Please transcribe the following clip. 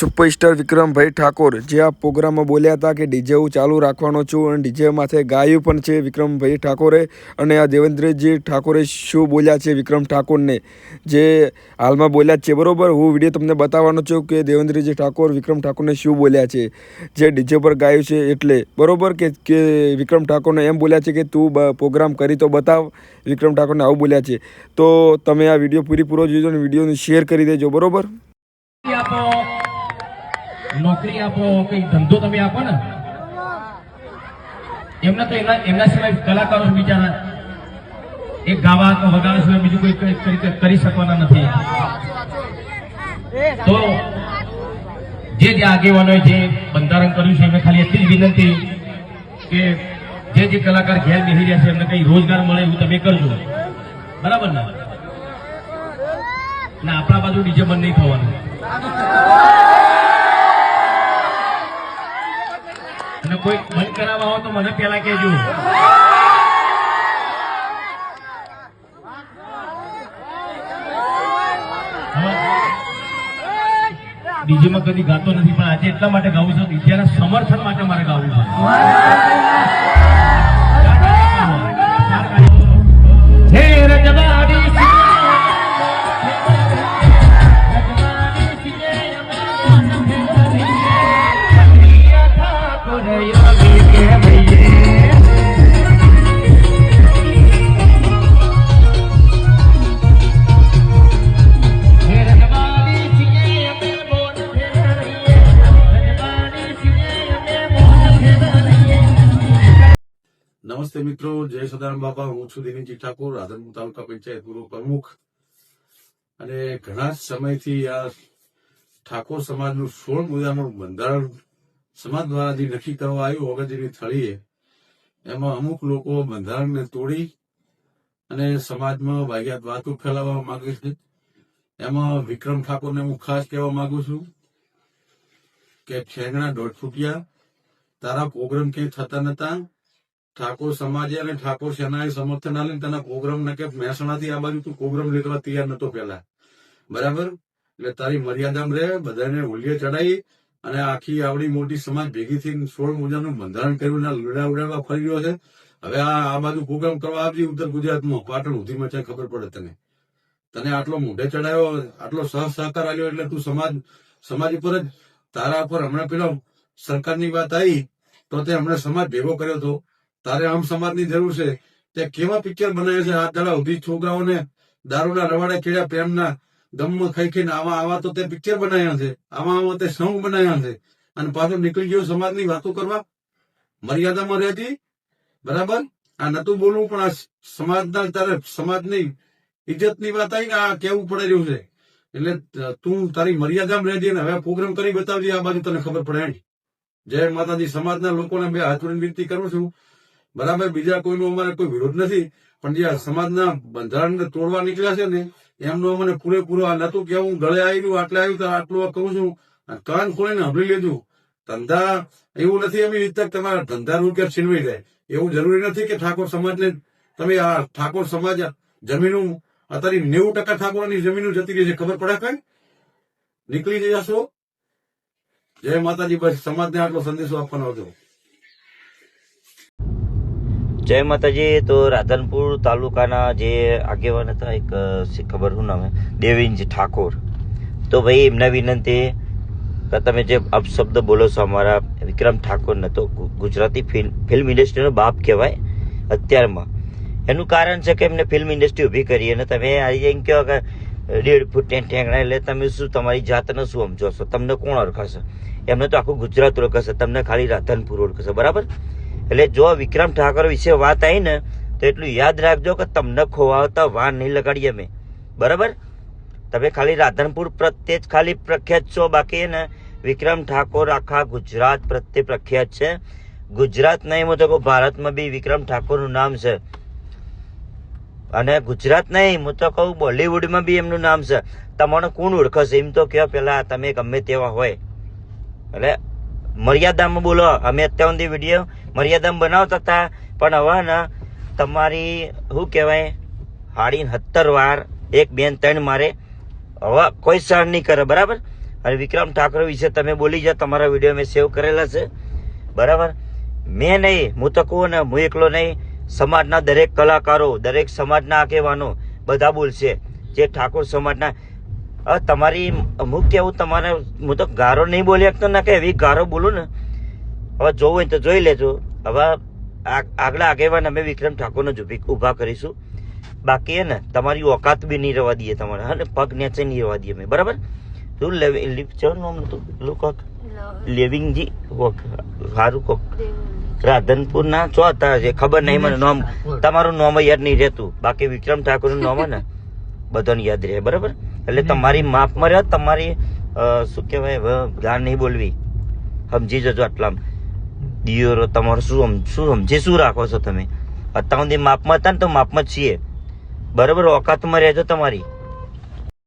Superstar વિક્રમભાઈ ઠાકોર જે આ પ્રોગ્રામમાં બોલ્યા હતા કે ડીજે હું ચાલુ રાખવાનો છું અને ડીજે માથે ગાયું પણ છે વિક્રમભાઈ ઠાકોરે. અને આ દેવેન્દ્રજી ઠાકોરે શું બોલ્યા છે વિક્રમ ઠાકોરને, જે હાલમાં બોલ્યા જ છે. બરાબર, હું વિડીયો તમને બતાવવાનો છું કે દેવેન્દ્રજી ઠાકોર વિક્રમ ઠાકોરને શું બોલ્યા છે જે ડીજે પર ગાયું છે. એટલે બરાબર કે વિક્રમ ઠાકોરને એમ બોલ્યા છે કે તું પ્રોગ્રામ કરી તો બતાવ. વિક્રમ ઠાકોરને આવું બોલ્યા છે. તો તમે આ વિડીયો પૂરો જોજો અને વિડીયોને શેર કરી દેજો. બરાબર, નોકરી આપો, કઈ ધંધો તમે આપો ને, એમના તો એમના સિવાય કલાકારો બિચારા એક ગાવા કે વગાડવા સિવાય બીજું કોઈ કરી શકવાના નથી. તો જે આગેવાનોએ જે બંધારણ કર્યું છે એમને ખાલી એટલી જ વિનંતી કે જે કલાકાર ઘેર બેસી રહ્યા છે એમને કઈ રોજગાર મળે એવું તમે કરજો. બરાબર ને? આપણા બાજુ ડીજે બંધ નહીં થવાનું. અને કોઈ બંધ કરાવવા હોય તો મને પેલા કહેજો. ડીજેમાં કદી ગાતો નથી, પણ આજે એટલા માટે ગાવું છું, ડીજેના સમર્થન માટે મારે ગાવું નમસ્તે મિત્રો, જય સદારામ બાપા. હું છું દિનેશજી ઠાકોર, રાધનપુર તાલુકા પંચાયત પૂર્વ પ્રમુખ. અને ઘણા સમયથી આ ઠાકોર સમાજનું 16 મુદ્દાનું બંધારણ સમાજ દ્વારા જે નક્કી કરવા આવ્યું ઓગણજીની થળીએ, એમાં અમુક લોકો બંધારણને તોડી અને સમાજમાં વાહિયાત વાતો ફેલાવવા માંગે છે. એમાં વિક્રમ ઠાકોરને હું ખાસ કહેવા માંગુ છું કે ઠેંગણા 1.5 ફૂટિયા, તારા પ્રોગ્રામ ક્યાંય થતા નતા. ઠાકોર સમાજે અને ઠાકોર સેનાએ સમર્થન આલીને તેના પ્રોગ્રામ ને કે મહેસાણાથી આ બાજુ તું પ્રોગ્રામ લેવા તૈયાર નતો પેલા. બરાબર, એટલે તારી મર્યાદામાં રહે. બધાને હોલીએ ચડાવી અને આખી આવડી મોટી સમાજ ભેગી થઈને 16 મુદ્દાનું બંધારણ કર્યું, લડા ઉડાડવા ફરી રહ્યો છે. હવે આ બાજુ પ્રોગ્રામ કરવા આવજે ઉત્તર ગુજરાતમાં, પાટણ સુધીમાં છે, ખબર પડે તને આટલો મોઢે ચડાવ્યો, આટલો સહકાર આલ્યો, એટલે તું સમાજ ઉપર જ તારા પર હમણાં પેલો સરકારની વાત આવી તો તે હમણાં સમાજ ભેગો કર્યો હતો. તારે આમ સમાજની જરૂર છે. તે કેવા પિક્ચર બનાવે છે હાથ દાડા સુધી, છોકરાઓને દારૂના રવાડે કેળ્યા, પ્રેમના ગમમાં ખાઈ ખાઈને આવા તો તે પિક્ચર બનાવ્યા છે, આવા તે સોંગ બનાવ્યા છે. અને પાછો નીકળી ગયો સમાજની વાતો કરવા. મર્યાદામાં રહેતી. બરાબર, આ નતું બોલવું, પણ આ સમાજના તારે સમાજની ઇજ્જતની વાત આવી ને આ કેવું પડે રહ્યું છે. એટલે તું તારી મર્યાદામાં રહેજે ને હવે પ્રોગ્રામ કરી બતાવજે, આ બાજુ તને ખબર પડે. જય માતાજી. સમાજના લોકોને બે હાથ જોડીને વિનંતી કરું છું. બરાબર, બીજા કોઈનો અમારે કોઈ વિરોધ નથી, પણ જે સમાજના બંધારણને તોડવા નીકળ્યા છે ને એમનો અમને પૂરેપૂરો આ નતું કેવું ગળે આવ્યું, આટલે આવ્યું તો આટલું કહું છું. કાન ખોલીને સાંભળી લેજો. ધંધા એવું નથી અમે વિતક તમારા ધંધા રૂપિયા છીનવી જાય એવું જરૂરી નથી કે ઠાકોર સમાજને તમે આ ઠાકોર સમાજ જમીનો અત્યારે 90% ઠાકોરની જમીનો જતી રહી છે, ખબર પડે કઈ નીકળી જશો. જય માતાજી. બસ સમાજને આટલો સંદેશો આપવાનો હતો. જય માતાજી. તો રાધનપુર તાલુકાના જે આગેવાન હતા, એક ખબર શું નામ, દેવેન્દ્રજી ઠાકોર. તો ભાઈ એમને વિનંતી કે તમે જે અપશબ્દ બોલો છો અમારા વિક્રમ ઠાકોરને, તો ગુજરાતી ફિલ્મ ઇન્ડસ્ટ્રીનો બાપ કહેવાય અત્યારમાં. એનું કારણ છે કે એમને ફિલ્મ ઇન્ડસ્ટ્રી ઊભી કરી અને તમે આજે એમ કહો કે 1.5 ફૂટ ઠેંગણા, એટલે તમે શું તમારી જાતને શું સમજો છો? તમને કોણ ઓળખાશે? એમને તો આખું ગુજરાત ઓળખાશે, તમને ખાલી રાધનપુર ઓળખાશે. બરાબર, એટલે જો વિક્રમ ઠાકોર વિશે વાત આવી ને તો એટલું યાદ રાખજો કે તમને ખોવાવતા વાર નહીં લગાડીએ અમે. બરાબર, તમે ખાલી રાધનપુર પ્રત્યે જ ખાલી પ્રખ્યાત છો, બાકી ને વિક્રમ ઠાકોર આખા ગુજરાત પ્રત્યે પ્રખ્યાત છે. ગુજરાત નહીં, હું તો કહું ભારતમાં બી વિક્રમ ઠાકોરનું નામ છે. અને ગુજરાત નહીં, હું તો કહું બોલિવૂડમાં બી એમનું નામ છે. તમને કોણ ઓળખશે એમ તો કહો પેલા, તમે ગમે તેવા હોય. એટલે મર્યાદામાં બોલો. અમે અત્યાર સુધી વિડીયો મર્યાદામાં બનાવતા હતા, પણ હવે ને તમારી શું કહેવાય 17.5 વાર 1 2 3 મારે હવે કોઈ સહન નહીં કરે. બરાબર, અને વિક્રમ ઠાકોર વિશે તમે બોલી જાઓ, તમારા વિડીયો મેં સેવ કરેલા છે, બરાબર. મેં નહીં, હું તો કહું ને, હું એકલો નહીં, સમાજના દરેક કલાકારો, દરેક સમાજના આગેવાનો બધા બોલશે, જે ઠાકોર સમાજના. હવે તમારી અમુક કેવું તમારે, હું તો ગારો નહીં બોલી શકતો ના, કે એવી ગારો બોલું ને. હવે જોવું હોય તો જોઈ લેજો. હવે આગલા આગેવાન અમે વિક્રમ ઠાકોરને જ ઉભા કરીશું. બાકી હે ને તમારી ઓકાત બી નહીં રહેવા દઈએ તમારે, હા ને, પગ નેચે નહીં રહેવા દઈએ અમે, બરાબર. શું નામ હતું પેલું કોક લેવિંગજી, સારું કોક રાધનપુર ના ચો હતા, ખબર નહીં મને નામ, તમારું નામ યાદ નહીં રહેતું. બાકી વિક્રમ ઠાકોર નું નામ ને બધાને યાદ રહે, બરાબર. એટલે તમારી માપમાં રહે, તમારી શું કહેવાય ગાન નહીં બોલવી, સમજી જજો. આટલામાં દિયોરો તમારો શું સમજે શું રાખો છો તમે. અત્યાર સુધી માપમાં હતા ને તો માપમાં જ છીએ, બરાબર. ઓકાતમાં રહેજો તમારી.